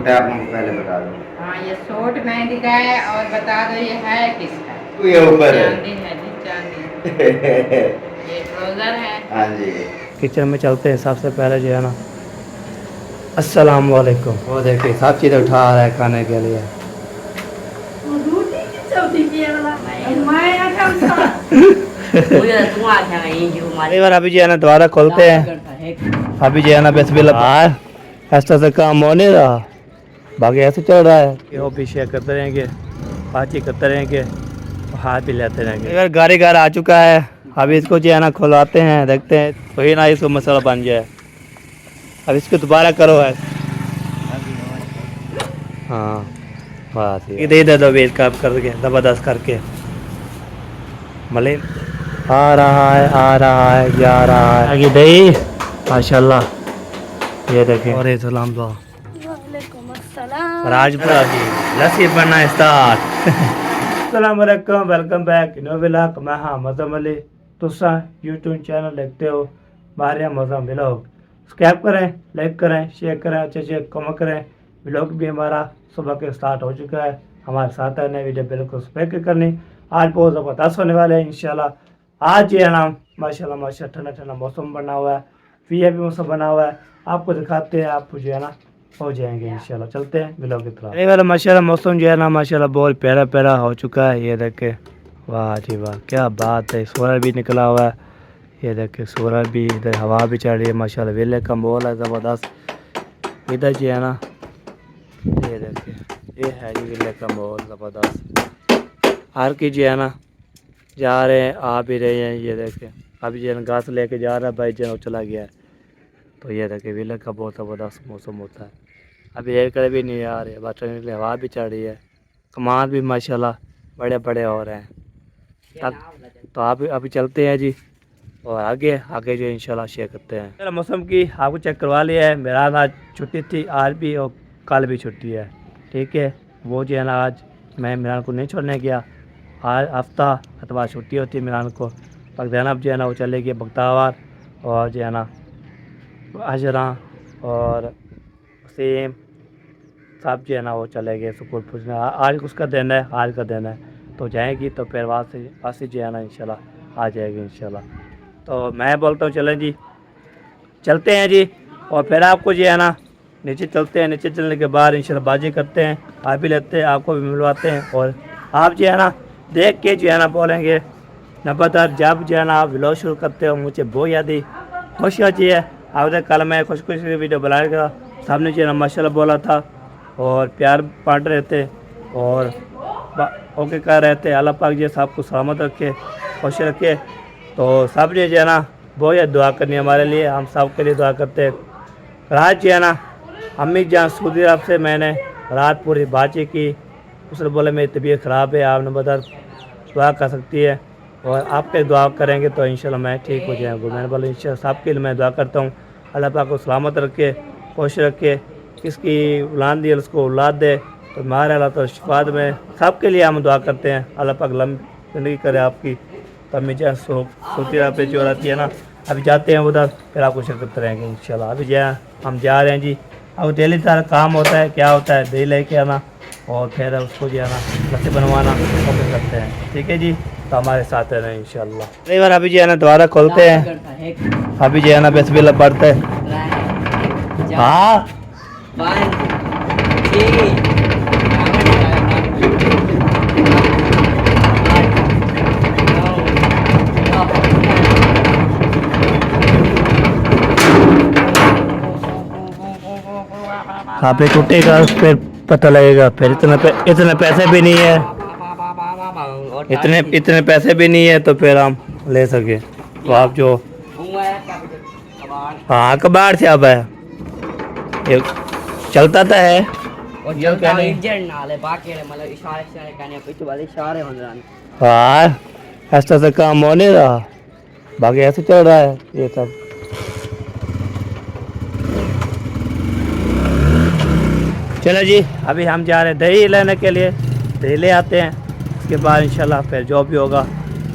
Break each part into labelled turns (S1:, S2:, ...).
S1: Suit है, आप हमको पहले बता दो।
S2: हाँ, ये सूट मेहंदी का है और बता दो ये है किसका।
S1: तो ये ऊपर है।
S2: चांदी है जी, चांदी। ये ट्राउजर है।
S1: हाँ जी।
S3: किचन में चलते हैं। सबसे पहले जो है ना, अस्सलाम वालेकुम। वो देखिए सब चीज़ उठा रहा है खाने के लिए। कई बार अभी जो है ना दोबारा खोलते हैं। अभी जो है ना बिस्मिल्लाह, ऐसा से काम हो नहीं रहा, बाकी ऐसे चल रहा है कि वो पीछे करते रहेंगे, बातचीत करते रहेंगे, हाथ भी लेते रहेंगे। अगर गाड़ी घर आ चुका है, अभी इसको जो है ना खुलवाते हैं, देखते हैं तो ही ना इसको मसाला बन जाए। अब इसको दोबारा करो है। हाँ बस ये दे दो वेट कप करके ज़बरदस्त करके। मलिन आ रहा है जा रहा है आगे दही माशाल्लाह। ये देखें और सलाम दुआ राजपुरा की लस्सी बनना स्टार्ट। अस्सलाम वालेकुम, वेलकम बैक नो व्लॉग। मैं हाँ मज़म अली, तुसा यूट्यूब चैनल देखते हो बाहर मज़म व्लॉग। सब्सक्राइब करें, लाइक करें, शेयर करें, अच्छे अच्छे कमेंट करें। व्लॉग भी हमारा सुबह के स्टार्ट हो चुका है। हमारे साथ है नई वीडियो बिल्कुल स्पेक करनी। आज बहुत ज़बरदस्त होने वाले हैं इंशाल्लाह। आज ये है ना माशाल्लाह माशा ठंडा ठंडा मौसम बना हुआ है, वीआईपी मौसम बना हुआ है। आपको दिखाते हैं, आप जो है ना हो जाएंगे इंशाल्लाह। चलते हैं व्लॉग की तरफ। अरे वाला माशाल्लाह मौसम जो है ना माशाल्लाह बहुत प्यारा प्यारा हो चुका है। ये देखे वाह जी वाह, क्या बात है। सूरज भी निकला हुआ है, ये देखे सूरज भी, इधर हवा भी चल रही है माशाल्लाह। वेले का माहौल है ज़बरदस्त। इधर जो है ना ये देखे, ये है जी वेले का माहौल ज़बरदस्त। हर की जो है ना जा रहे हैं, आ भी रहे हैं। ये देखे अभी जो है घास लेके जा रहा है भाई जो चला गया है। तो ये देखे वेले का बहुत ज़बरदस्त मौसम होता है। अभी एक कड़े भी नहीं आ रहे, बस के लिए हवा भी चढ़ रही है, कमान भी माशाल्लाह बड़े बड़े हो रहे हैं। तो आप अभी चलते हैं जी और आगे आगे जो इंशाल्लाह शेयर करते हैं। मेरा मौसम की आपको चेक करवा लिया है। मेरा आज छुट्टी थी, आज भी और कल भी छुट्टी है, ठीक है। वो जो है ना आज मैं इमरान को नहीं छोड़ने गया। आज हफ्ता अथवा छुट्टी होती है इमरान को। जैनब जो है ना वो चले गए बख्तावर, और जो है ना अजरा और सेम सब जो है ना वो चले गए स्कूल पूछने। आज उसका दिन है, आज का दिन है। तो जाएगी तो फिर वहाँ से जो है ना इंशाल्लाह आ जाएगी इंशाल्लाह। तो मैं बोलता हूँ चलें जी, चलते हैं जी। और फिर आपको जो है ना नीचे चलते हैं, नीचे चलने के बाद इंशाल्लाह बाजी करते हैं, आप भी लेते हैं, आपको भी मिलवाते हैं। और आप जो है ना देख के जो है ना बोलेंगे नंबरदार, जब जो है ना आप व्लॉग शुरू करते हो मुझे बहुत याद ही खुशी होती है। आप कल मैं कुछ कुछ वीडियो बनाएगा, सामने जो है ना माशाल्लाह बोला था और प्यार बांट रहे थे और ओके कर रहे थे। अल्लाह पाक जी सबको सलामत रखे, खुश रखे। तो सब ने जो है ना बहुत दुआ करनी हमारे लिए, हम सब के लिए दुआ करते हैं। रात जो है ना अम्मी जान सऊदी अरब से मैंने रात पूरी बातचीत की। उसने बोला मेरी तबीयत ख़राब है, आप नंबरदार दुआ कर सकती है और आपके दुआ करेंगे तो इंशाल्लाह मैं ठीक हो जाऊँगा। मैंने बोला इंशाल्लाह सबके लिए मैं दुआ करता हूँ, अल्लाह पाक को सलामत रखे, खुश रखे, किसकी औलाद दी उसको औलाद दे, तो हमारे अल्लाह तो शिफात में सबके लिए हम दुआ करते हैं। अल्लाह पाक लंबी ज़िंदगी करे आपकी। तो अम्मी जान सऊदी अरब पे जो रहती है ना, अभी जाते हैं उधर, फिर आपको शेयर करते रहेंगे इंशाल्लाह। अभी जो हम जा रहे हैं जी। अब डेली सारा काम होता है, क्या होता है दही लेके आना और फिर उसको जो है ना लस्सी बनवाना, वो करते हैं, ठीक है जी। तो हमारे साथ रहना इंशाल्लाह। कई बार अभी जो है ना दोबारा खोलते हैं। अभी जो है ना बिस्मिल्लाह पढ़ते हैं। हाँ पे टूटेगा फिर पता लगेगा। फिर इतने पैसे भी नहीं है, इतने पैसे भी नहीं है तो फिर हम ले सके। तो आप जो हाँ कबाड़ से अब है ये चलता तो है। हाँ ऐसा से काम हो नहीं रहा, बाकी ऐसे चल रहा है ये सब। चलो जी, अभी हम जा रहे हैं दही लेने के लिए, दही ले आते हैं। उसके बाद इंशाल्लाह फिर जो भी होगा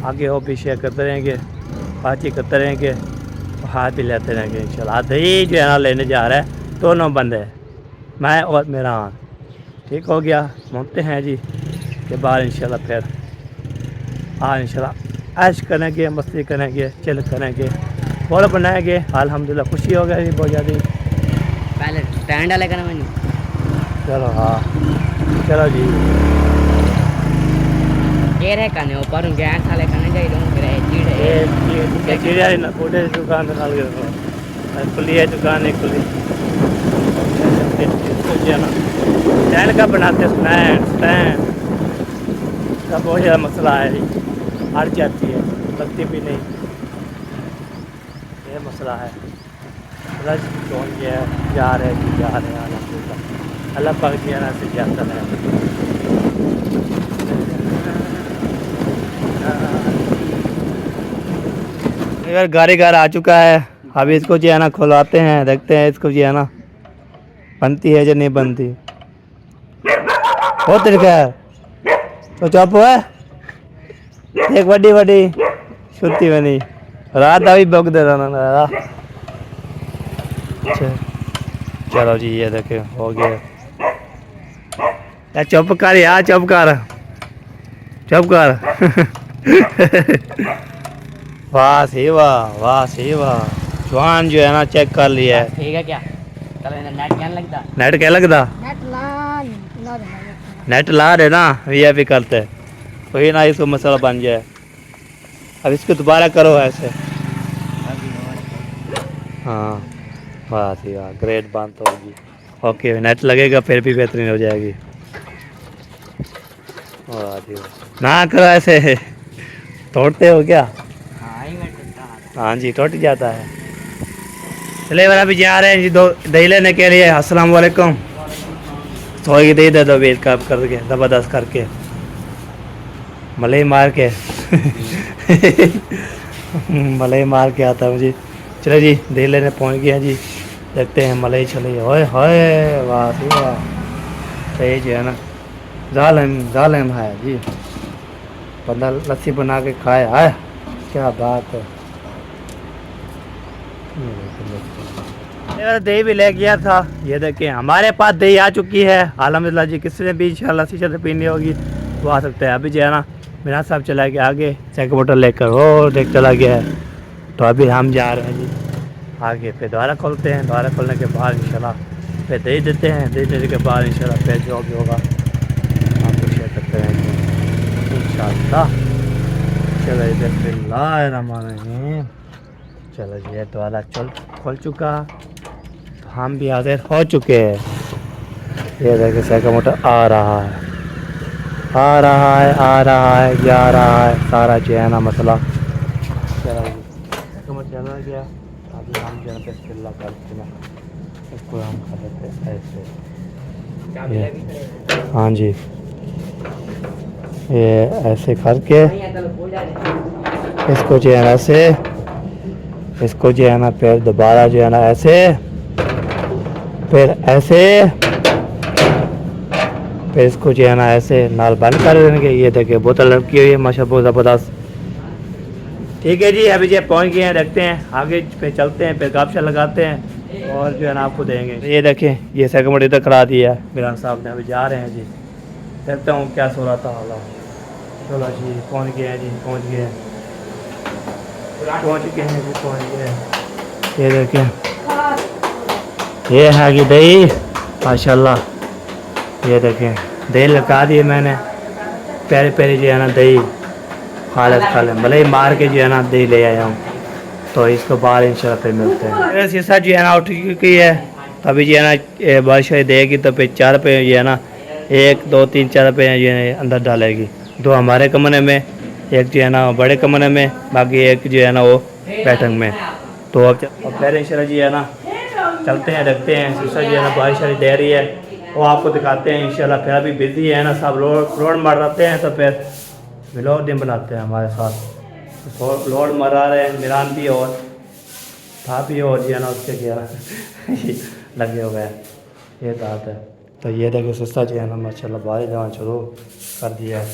S3: आगे वो भी शेयर करते रहेंगे, बातचीत करते रहेंगे, हाथ भी लेते रहेंगे इंशाल्लाह। दही जो है ना लेने जा रहे हैं, दोनों बंदे मैं और मेहरान। ठीक हो गया, घूमते हैं जी के बाद इंशाल्लाह फिर इंशाल्लाह ऐश करेंगे, मस्ती करेंगे, चिल करेंगे, और बनाएंगे। अल्हम्दुलिल्लाह खुशी हो गई बहुत ज़्यादा।
S4: पहले स्टैंड वाले करना मैंने।
S3: चलो हाँ, चलो जी।
S4: ये रहे करने ऊपर गैस वाले करने चाहिए लोग करे
S3: ये चिड़िया ही ना कोटे दुकान डाल के खुली है दुकान, एक खुली ना स्टैंड का बनाते स्टैंड का बहुत ज़्यादा मसला है जी, हट जाती है, लगती भी नहीं, ये मसला है। बस पहुँच गया, जा रहे हैं जी, जा रहे हैं अल्हम्दुलिल्लाह, अल्लाह पाक जी आना से जाता है। अगर गाड़ी घर आ चुका है, अभी इसको जो है ना खुलवाते हैं, देखते हैं इसको जो है ना बनती है या नहीं बनती। बहुत तरीका है तो चुप है, एक बड़ी बड़ी छुट्टी बनी रात अभी बग दे रहा। चलो जी, ये देखे हो गया। यार चुप कर यार, चुप कर, चुप कर। वाह सी वाह, वाह सी वाह, जवान जो है ना चेक कर लिया है।
S4: ठीक है क्या नेट क्या लगता,
S3: नेट क्या लगता, नेट ला रहे ना वीआईपी करते, वही ना इसको मसला बन जाए। अब इसको दोबारा करो ऐसे। हाँ वाह सी वाह, ग्रेट बात होगी। ओके नेट लगेगा फिर भी बेहतरीन हो जाएगी। वाह जी वाह, ना करो ऐसे, तोड़ते हो क्या? हाँ जी टूट जाता है। चले वाला भी जा रहे हैं जी दही लेने के लिए। अस्सलाम वालेकुम। थोड़ी दही दे दो वेट कप करके ज़बरदस्त करके, मलाई मार के। मलाई मार के आता है मुझे। चलो जी दही लेने पहुँच गए हैं जी, देखते हैं मलाई चली। ओए होए वाह सी वाह, सही जो है ना जालिम है जी, बंदा लस्सी बना के खाए। है क्या बात है। दही भी ले गया था, ये देखिए हमारे पास दही आ चुकी है अल्हम्दुलिल्लाह जी। किसी ने भी इंशाल्लाह शीशे से पीनी होगी वो आ सकता है। अभी जो है ना मेरा साहब चला गया आगे चेक बोतल लेकर, वो देख चला गया है, तो अभी हम जा रहे हैं जी आगे। फिर दोबारा खोलते हैं, दोबारा खोलने के बाद इंशाल्लाह फिर दही देते हैं, दही देने के बाद इंशाल्लाह फिर जो भी होगा आपको शेयर करते रहेंगे इंशाल्लाह। चलो बिस्मिल्लाहिर्रहमानिर्रहीम। चलो जी ये दोबारा खोल चुका, तो हम भी हाजिर हो चुके हैं। ये देखिए साइकिल मोटर आ रहा है, आ रहा है, आ रहा है, जा रहा है, सारा जो है ना मसला। चलो जी साइकिल मोटर चला गया, अभी हम जो है बिस्मिल्लाह करते हैं, इसको हम कर लेते हैं ऐसे। हाँ जी ये ऐसे करके इसको जो है ना ऐसे, इसको जो है ना फिर दोबारा जो है ना ऐसे, फिर ऐसे, फिर इसको जो है ना ऐसे नाल बंद कर देंगे। ये देखिए बोतल रखी हुई है माशाअल्लाह ज़बरदस्त। ठीक है जी अभी जो पहुंच गए हैं, देखते हैं आगे पे चलते हैं, फिर गापशा लगाते हैं और जो है ना आपको देंगे। ये देखें ये सेकंड इधर करा दिया है मेरा साहब ने, अभी जा रहे हैं जी, देखता हूँ क्या सो रहा था हालात। चलो जी पहुँच गए हैं जी, पहुँच गए हैं, पहुँच चुके हैं जी, पहुँच गए। ये देखें ये है कि दही माशाल्लाह, ये देखें दही लगा दिए मैंने, प्यारे प्यारे जो है ना दही हालत खा लें, भले ही मार के जो है ना दही ले आया हूँ। तो इसको बाहर इंशाल्लाह फिर मिलते हैं। मेरा शीशा जो है ना उठ चुकी है, अभी जो है ना बारिश देगी तो फिर 4 रुपये जो है ना 1 2 3 4 रुपये जो है अंदर डालेगी। 2 हमारे कमरे में, एक जो है ना बड़े कमरे में, बाकी एक जो है ना वो बैठक में। तो अब पहले इंशाल्लाह जी है ना चलते हैं, देखते हैं शीशा जो है ना बारिश वाली दे रही है वो आपको दिखाते हैं इंशाल्लाह। फिर अभी बिजी है ना सब रोड मराते हैं, तो फिर व्लॉग दिन बनाते हैं हमारे साथ। तो लोड मरा रहे हैं मिरान भी और था भी, और जो है ना उसके क्या लगे हुए हैं, ये बात है। तो ये देखिए शीशा जो है ना माशाल्लाह बाहर जाना शुरू कर दिया है।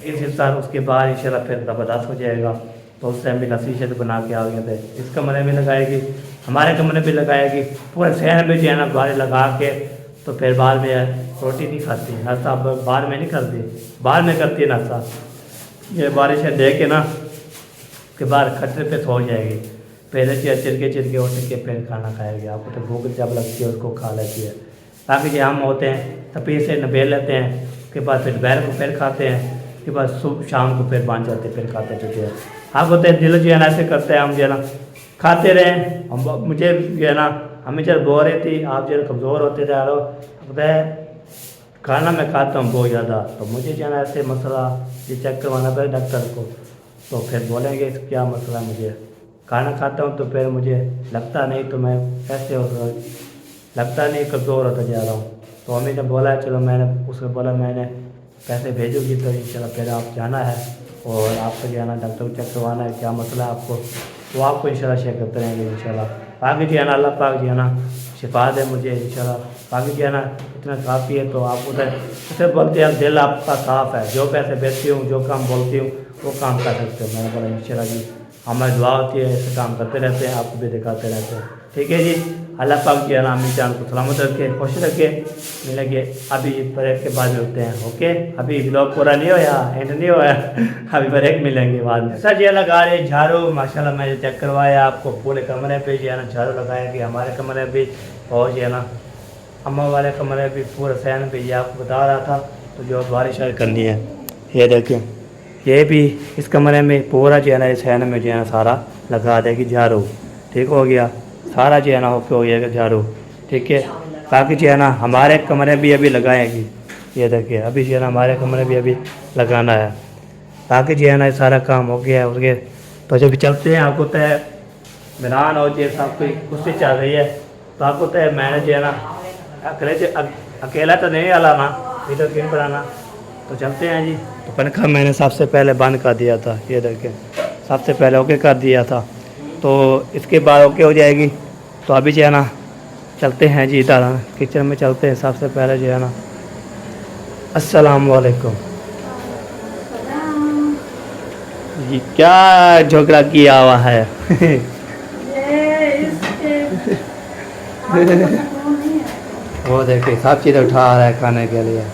S3: इस हिस्सा उसके बाद इंशाल्लाह फिर ज़बरदस्त हो जाएगा। तो उस टाइम भी नसीशे बना के आ गए थे, इस कमरे में लगाएगी, हमारे कमरे में लगाएगी, पूरे शहर में जो है ना बाहर लगा के तो फिर बाद में रोटी नहीं खाती, नाश्ता अब बाद में नहीं करती, बाद में करती है नाश्ता। ये बारिश है देख के ना कि बाहर खतरे पे सो जाएगी, पहले से चिरके उठ के फिर खाना खाएगी। आपको तो भूख जब लगती है उसको खा लेती है। बाकी जो हम होते हैं तपी से नबेल लेते हैं, उसके बाद फिर दोपहर को फिर खाते हैं, उसके बाद सुबह शाम को फिर बांध जाते हैं, फिर खाते चुके हैं। आप होते हैं दिल जो है ना ऐसे करते हैं, हम जो है ना खाते रहें। हम मुझे जो है ना हमें जब बो रही थी, आप जो है कमज़ोर होते जा रहे हो, पता है खाना मैं खाता हूँ बहुत ज़्यादा, तो मुझे जो है ना ऐसे मसला ये चेक करवाना पड़ेगा डॉक्टर को, तो फिर बोलेंगे क्या मसला है। मुझे खाना खाता हूँ तो फिर मुझे लगता नहीं, तो मैं ऐसे लगता नहीं कमज़ोर होता जा रहा हूँ। तो मम्मी ने बोला चलो, मैंने उसने बोला मैंने पैसे भेजूँगी तो इंशाल्लाह फिर आप जाना है और आपको जो है ना डॉक्टर को चेक करवाना है क्या मसला है आपको, तो आपको इंशाल्लाह शेयर करते रहेंगे इंशाल्लाह। बाकी जो है ना अल्लाह पाक जो है ना शिफा दे मुझे इंशाल्लाह। बाकी जो है ना इतना काफ़ी है। तो आप उधर उसे बोलते हैं दिल आपका साफ़ है, जो पैसे भेजती हूँ जो काम बोलती हूँ वो काम कर सकते हो। मैंने बोला इंशाल्लाह जी हमारी दुआ होती है, ऐसे काम करते रहते हैं, आपको भी दिखाते रहते हैं। ठीक है जी, अल्लाह पाक जो है ना अम्मी जान को सलामत रखे, खुश रखे। मिलेंगे अभी ब्रेक के बाद मिलते हैं। ओके, अभी ब्लॉग पूरा नहीं होया, एंड नहीं होया, अभी ब्रेक मिलेंगे बाद में। सर ये लगा रहे झाड़ू, माशाल्लाह मैंने चेक करवाया आपको पूरे कमरे पे जो है ना झाड़ू लगाया कि हमारे कमरे भी और जो है ना अम्मा वाले कमरे भी पूरा सहन पे, ये आपको बता रहा था। तो जो बारिश करनी है ये देखें, ये भी इस कमरे में पूरा जो है ना इस सहन में जो है ना सारा लगा देगी झाड़ू। ठीक हो गया, सारा जो है ना होके हो जाएगा झाड़ू। ठीक है, बाकी जो है ना हमारे कमरे भी अभी लगाएगी, ये देखिए अभी जो है ना हमारे कमरे भी अभी लगाना है। बाकी जो है ना सारा काम हो गया है उसके। तो जब चलते हैं, आपको तय मिलान और जो सब कोई कुश्ती चल रही है, तो आपको तय मैंने जो है ना अकेला तो नहीं अलाना, वीडियो क्यों बनाना। तो चलते हैं जी। तो पंखा मैंने सबसे पहले बंद कर दिया था, ये देखें सबसे पहले ओके कर दिया था, तो इसके बाद ओके हो जाएगी। तो अभी जो है ना चलते हैं जी, इधर किचन में चलते हैं। सबसे पहले जो है ना अस्सलाम वालेकुम जी, क्या झोंकड़ा किया हुआ है वो देखिए सब चीज़ उठा रहा है खाने के लिए।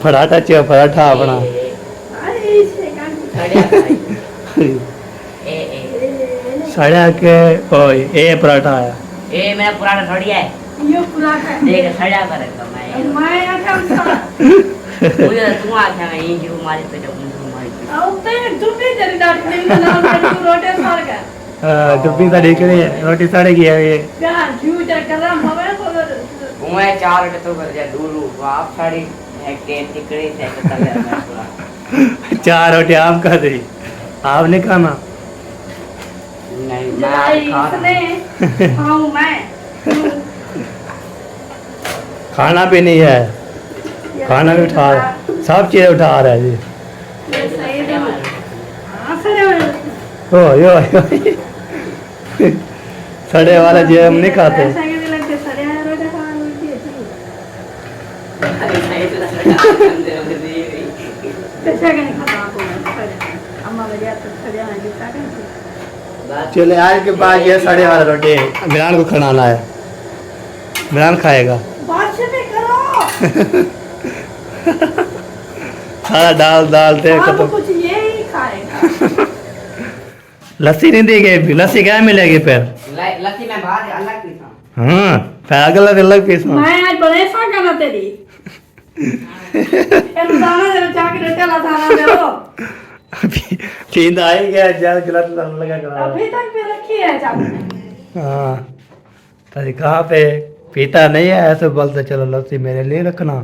S3: पराठा चाहिए, पराठा अपना सड़ा के कोई ए पराठा है,
S4: ए मेरा पुराना थोड़ी है,
S2: ये पराठा
S4: देख सड़ा कर तो मैं
S2: आखा
S4: मुझे तुम आख्या मैं ये जो मारी पे जो मारी पे
S2: अब तो तुम भी जरी डाट नहीं ना रोटे सार का
S3: डुब्बी का देख रही है, रोटी सड़ेगी ये
S2: क्या क्यों चल कर रहा हमें तो
S4: मैं चार के तो कर जा दूर आप साड़ी है के टिकड़ी से कर ले मैं पूरा
S3: 4 रोटी आप खा दी, आपने खाना
S4: नहीं
S2: जलाई
S4: मैं
S2: इसने खाऊं मैं
S3: खाना भी नहीं है, खाना भी उठा सब चीज़ उठा रहा है जी।
S2: ये सही है हां सही
S3: ओ यो सड़े वाला जी हम नहीं खाते।
S2: ऐसा के लग के सड़े आया रोटा खा रोटी
S4: अरे नहीं तो सड़ा कर दे
S2: कैसा के नहीं खाता आपको अम्मा मेरे हाथ सड़े आए जितना कर
S3: चले आज के बाद ये सड़े वाला रोटी इमरान को खिलाना है, इमरान खाएगा।
S2: बात से करो
S3: सारा दाल दाल थे
S2: आप
S3: खत्म।
S2: कुछ ये ही खाएगा
S3: लस्सी नहीं दी गई, लस्सी क्या मिलेगी फिर?
S4: लस्सी में बाहर अलग पीता
S3: हाँ फिर अलग अलग पीस में।
S2: मैं आज बड़े सा करना तेरी दाना जरा चाकरी चला थाना दे वो
S3: नींद आई क्या जल गलत लगा करा।
S2: अभी तक पे रखी है चाकरी
S3: हाँ तो कहाँ पे पीता नहीं है ऐसे बोलते चलो लस्सी मेरे लिए रखना।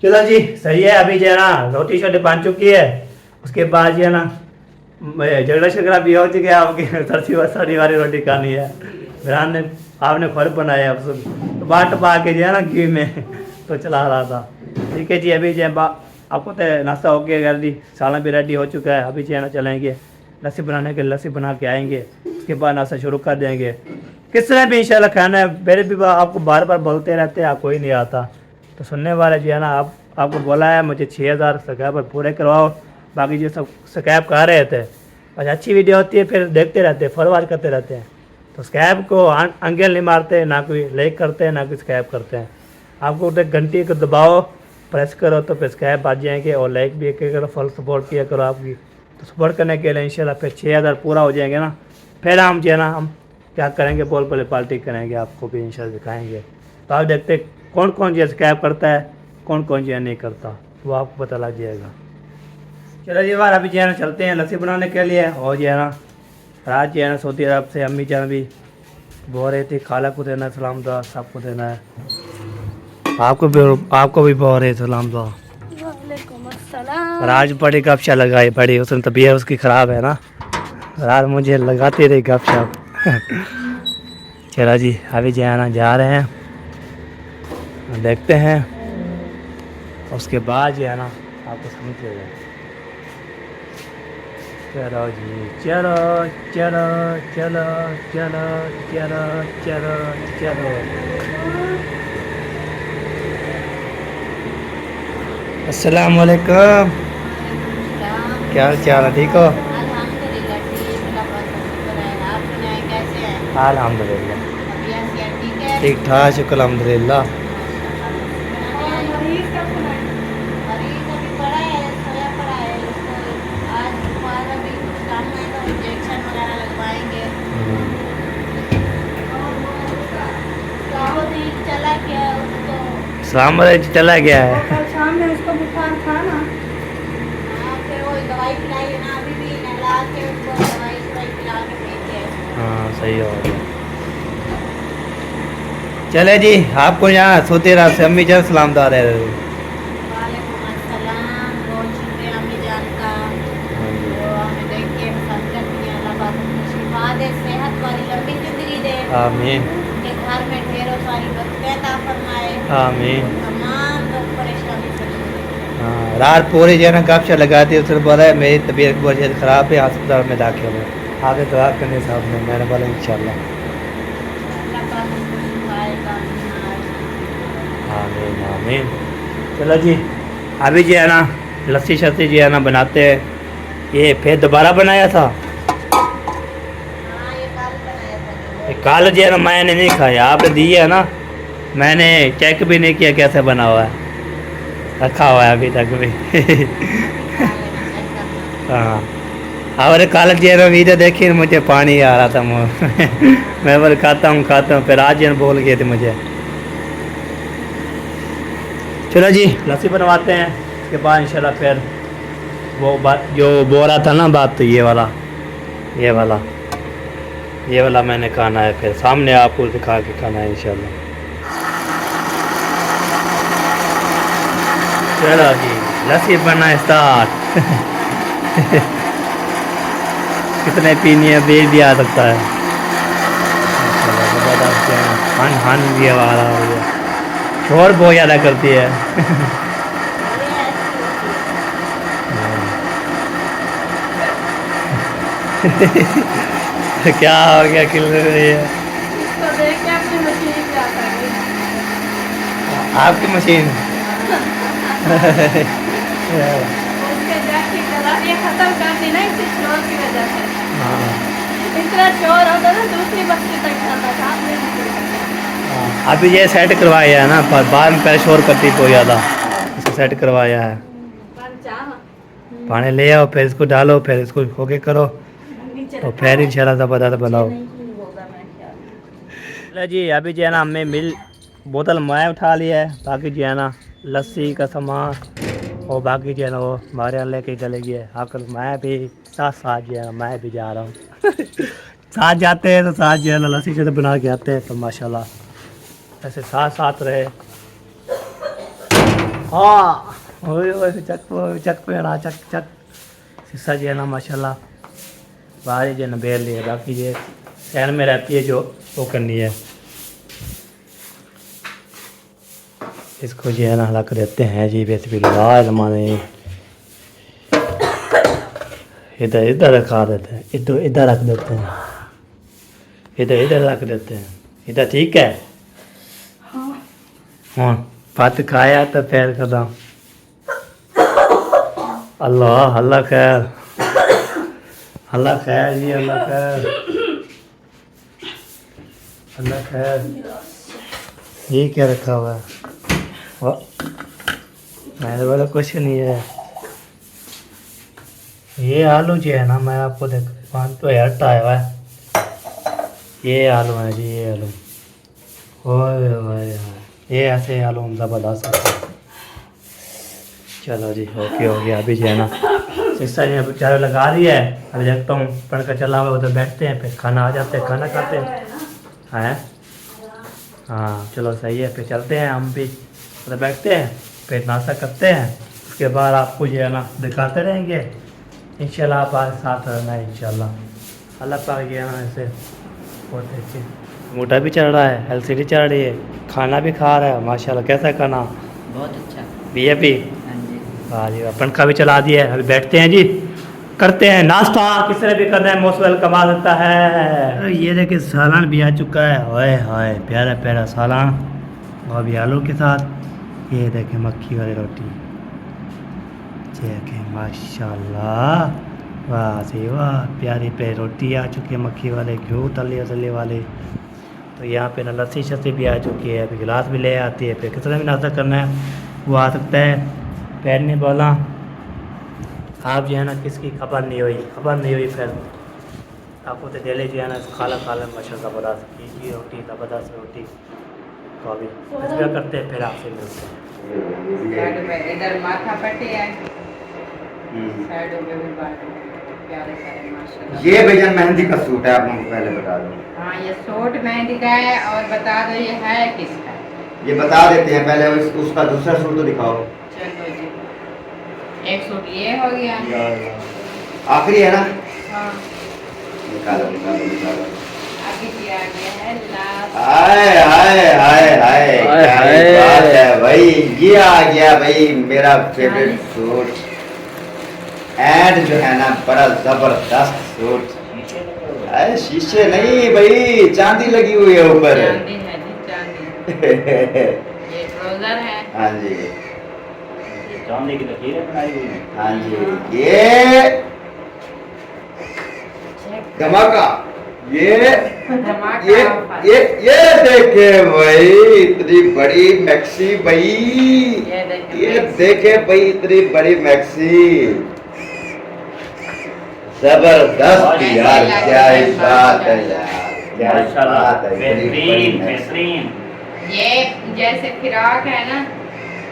S3: चलो जी सही है। अभी जो है ना रोटी शोटी बन चुकी है, उसके बाद जो है ना झगड़ा शगड़ा भी हो चुका है। आपकी सड़ी वाली रोटी खानी है, मेरा ने आपने खुद बनाया अब तो बाट पा के जो है ना घी में तो चला रहा था। ठीक है जी, अभी जो है आपको तो नाश्ता हो गया, जल्दी सालन भी रेडी हो चुका है। अभी जो है ना चलेंगे लस्सी बनाने के, लस्सी बना के आएंगे, उसके बाद नाश्ता शुरू कर देंगे। किस तरह भी इंशाल्लाह खाना है। मेरे भी आपको बार बार बोलते रहते हैं, आप कोई नहीं आता। तो सुनने वाले जो है ना आपको बोला है मुझे 6000 सब्सक्राइबर पूरे करवाओ। बाकी जो सब सब्सक्राइब कर रहे थे और अच्छी वीडियो होती है फिर देखते रहते हैं, फॉरवर्ड करते रहते हैं। तो स्कैब को अंगेल नहीं मारते, ना कोई लाइक करते हैं ना कोई स्कैब करते हैं। आपको उधर घंटी को दबाओ, प्रेस करो तो फिर स्कैब बाज जाएंगे। और लाइक भी करो, फुल सपोर्ट किया करो आपकी। तो सपोर्ट करने के लिए इंशाल्लाह फिर 6000 पूरा हो जाएंगे ना, फिर हम जो है ना हम क्या करेंगे, बोल बोले पार्टी करेंगे, आपको भी इंशाल्लाह दिखाएंगे। तो आप देखते कौन कौन जो स्कैब करता है, कौन कौन जो नहीं करता, वो आपको पता लग जाएगा। चलो जी बार अभी जो है ना चलते हैं लस्सी बनाने के लिए। और जो है ना रात जो है ना सऊदी अरब से अम्मी जान भी बोल रही थी, खाला को देना सलाम दुआ, सबको देना है, आपको भी बोल रहे सलाम दुआ।
S2: वालेकुम अस्सलाम।
S3: राज बड़ी गपशा लगाई बड़ी, उसने तबीयत उसकी ख़राब है ना, रात मुझे लगाती रही गपशप। चलो जी अभी जो है ना जा रहे हैं, देखते हैं, उसके बाद जो है ना आपको समझ लेगा। चलो जी चलो चलो चलो चलो चलो चलो चलो। अस्सलाम वालेकुम, क्या हाल चाल है, ठीक हो?
S2: अल्हम्दुलिल्लाह ठीक, आप सुनाएं कैसे हैं?
S3: अल्हम्दुलिल्लाह
S2: तबीयत सेहत ठीक है?
S3: ठीक ठाक, शुक्र अल्हम्दुलिल्लाह।
S2: मरीज अभी पड़ा है, सोया पड़ा है, उसको आज बुखार अभी कुछ कम है तो इंजेक्शन वगैरह लगवाएंगे। बहुत ही चला गया उसको,
S3: सलाम वालेकुम, चला गया है।
S2: कल शाम में उसको बुखार था ना, हाँ फिर वो दवाई पिलाई है ना, अभी भी नहला के उसको दवाई पिला के भेजे।
S3: हाँ सही हो गया। चले जी आपको यहाँ सऊदी अरब से अम्मी जान सलाम दार है।
S2: वालेकुम अस्सलाम, बहुत शुक्रिया अम्मी जान का, जो हमें देख के समझ दिया। अल्लाह पाक उनको शिफा दे, सेहत वाली लंबी जिंदगी दे,
S3: आमीन
S2: उनके घर में ढेरों सारी बरकतें अता फरमाए,
S3: आमीन।
S2: तमाम लोग परेशानी से दूर रखे।
S3: हाँ रात पूरी जो है ना गपशप लगाती है, उसने बोला है मेरी तबीयत बहुत ज़्यादा ख़राब है, अस्पताल में दाखिल है, आगे दुआ करने साहब ने, मैंने बोला इंशाल्लाह।
S2: अल्लाह पाक उनको शिफाएगा।
S3: आमीन आमीन। चलो जी अभी जो है ना लस्सी शस्सी जो है ना बनाते हैं। ये फिर दोबारा बनाया था,
S2: हाँ ये कल बनाया था।
S3: ये काल जो है ना मैंने नहीं खाया, आपने दिए है ना, मैंने चेक भी नहीं किया कैसे बना हुआ है, रखा हुआ है अभी तक भी। हाँ और कल जो है ना वीडियो देखी मुझे पानी आ रहा था मुँह में। मैं बोल खाता हूँ, फिर आज जो है बोल गए थे मुझे। चलो जी लस्सी बनवाते हैं, उसके बाद इंशाल्लाह फिर वो बात जो बोल रहा था ना बात, तो ये वाला मैंने खाना है, फिर सामने आपको दिखा के खाना है इंशाल्लाह। चलो जी लस्सी बनना स्टार्ट। कितने पीनी है बेल भी आ सकता है। हन भी आवाज़ आ रही है, शोर बहुत ज़्यादा करती है। क्या हो गया, किल रही है
S2: इसको देख के अपनी मशीन पे आता है।
S3: आपकी मशीन।
S2: उसके जाके जरा ये खत्म कर दी ना इसी शोर की वजह से।
S3: हाँ
S2: इतना शोर होता ना दूसरी बस्ती तक जाता था, आपने नहीं किया।
S3: हाँ, अभी ये सेट करवाया है ना, पर बाद में पहले शोर करती बहुत ज़्यादा, इसको सेट करवाया है। पानी ले आओ, फिर इसको डालो, फिर इसको होके करो, तो फिर इंशाल्लाह ज़बरदस्त बनाओ। चलो जी अभी जो है ना हमने बोतल मैं उठा लिया है, बाकी जो है ना लस्सी का सामान और बाकी जो है ना वो हमारे यहाँ लेके चले गए। आपका मैं भी साथ जो है ना मैं भी जा रहा हूँ। साथ जाते हैं तो साथ जो है ना लस्सी जो बना के आते हैं, तो माशाल्लाह ऐसे साथ रहे। हाँ चक पे ना चक शीशा जो है ना माशाल्लाह बाहर जो है ना बेल लिया, बाकी ये शहर में रहती है जो वो करनी है। इसको जो है ना हला कर देते हैं जी, वैसे भी लमाने इधर रखा देते हैं, इधर रख देते हैं, इधर रख देते हैं, इधर ठीक है। हाँ भात खाया तो फिर कदम अल्लाह अल्लाह खैर। अल्लाह खैर जी, अल्लाह खैर, अल्लाह खैर। ये क्या रखा हुआ है? मैंने बोला कुछ नहीं है। ये आलू जो है ना, मैं आपको देख 5,000 आया हुआ है। ये आलू है जी, ये आलू। ओए ओए, ये ऐसे आलू हम ज़बरदस्त होते हैं। चलो जी, ओके हो गया। अभी जो है ना सिस्टर ने चाय लगा दी है। अभी देखता हूँ, पढ़कर चला हुआ उधर बैठते हैं, फिर खाना आ जाते हैं, खाना खाते हैं। हैं हाँ चलो सही है, फिर चलते हैं हम भी उधर बैठते हैं, फिर नाश्ता करते हैं। उसके बाद आपको जो है ना दिखाते रहेंगे इंशाल्लाह। आप आज साथ रहना है इंशाल्लाह। अल्लाह पाक जो है ना ऐसे बहुत अच्छे, मोटा भी चढ़ रहा है, एलसीडी चढ़ रही है, खाना भी खा रहा है माशाल्लाह। कैसा है खाना?
S4: बहुत अच्छा।
S3: बीएपी
S4: हाँ जी।
S3: हाँ जी, पंखा भी चला दिया है। अभी बैठते हैं जी, करते हैं नाश्ता। किस तरह भी करना है, मोस्ट वेलकम आ सकता है। ये देखिए सालन भी आ चुका है। ओए हाय, प्यारा प्यारा सालन, और भी आलू के साथ। ये देखें मक्खी वाली रोटी, देखें माशाल्लाह, वाह जी वाह, प्यारी प्यारी रोटी आ चुकी है मक्खी वाले, घी तले तले वाले। तो यहाँ पे ना लस्सी शस्सी भी आ चुकी है, फिर गिलास भी ले आती है। फिर किस तरह भी नाश्ता करना है वो आ सकता है। पैर ने बोला आप जो है ना किसकी खबर नहीं हुई फिर आपको तो डेली जो है ना खाला खाला मशहूर ज़बरदस्त की रोटी, ज़बरदस्त रोटी। तो अभी क्या करते हैं, फिर आपसे मिलते हैं।
S4: साइड में इधर माथा पट्टी है, साइडों में भी बात प्यारे प्यारे माशाल्लाह।
S1: ये भैया मेहंदी का सूट है, आप लोगों को पहले बता दूं।
S4: हाँ, ये सूट मेहंदी का है। और बता दो ये है किसका?
S1: ये बता देते हैं पहले, उसका दूसरा सूट तो दिखाओ।
S4: चलो जी, एक सूट ये हो गया।
S1: आखिरी है ना?
S4: हाँ,
S1: निकालो निकालो निकालो।
S4: अभी जी आ गया है लास्ट।
S1: हाय हाय हाय हाय, क्या ही बात है भाई, ये आ गया भाई मेरा फेवरेट सूट। एंड जो है ना बड़ा जबरदस्त सूट। अरे शीशे नहीं भाई, चांदी लगी हुई है ऊपर।
S4: चांदी है जी, चांदी। ये ट्राउजर है।
S1: हाँ जी
S3: चांदी की लकीरें बनाई हुई हैं।
S1: हाँ जी, ये धमाका, ये
S4: धमाका ऑफर।
S1: ये देखे भाई इतनी बड़ी मैक्सी भाई, ये देखे भाई इतनी बड़ी मैक्सी, जबरदस्त यार, क्या ही बात है यार, क्या ही बात है, इतनी बड़ी मैक्सी।
S4: ये जैसे फिराक है ना,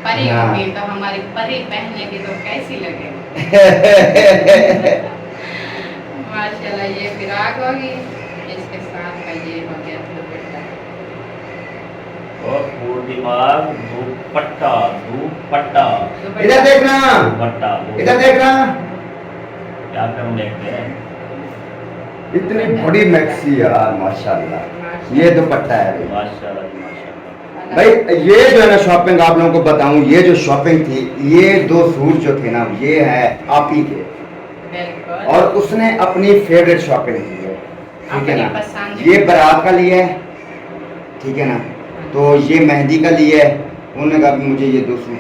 S4: परी
S1: हाँ।
S4: होगी तो हमारी परी पहनेगी तो कैसी लगेगी? माशाल्लाह, ये फिराक होगी, इसके साथ का ये हो गया दुपट्टा।
S3: और दुपट्टा
S1: इधर देखना, इधर देखना,
S3: क्या करूं, देखते हैं।
S1: इतनी बड़ी मैक्सी यार माशाल्लाह। ये दुपट्टा है भाई।
S3: माशाल्लाह माशाल्लाह।
S1: भाई ये जो है ना शॉपिंग आप लोगों को बताऊं, ये जो शॉपिंग थी, ये 2 सूट जो थे ना, ये है आप ही के,
S4: बिल्कुल।
S1: और उसने अपनी फेवरेट शॉपिंग की है, ठीक है
S4: अपनी
S1: ना।
S4: पसंद
S1: ये बारात का लिए है, ठीक है ना, तो ये मेहंदी का लिए है। उन्होंने कहा भी मुझे ये 2 सूट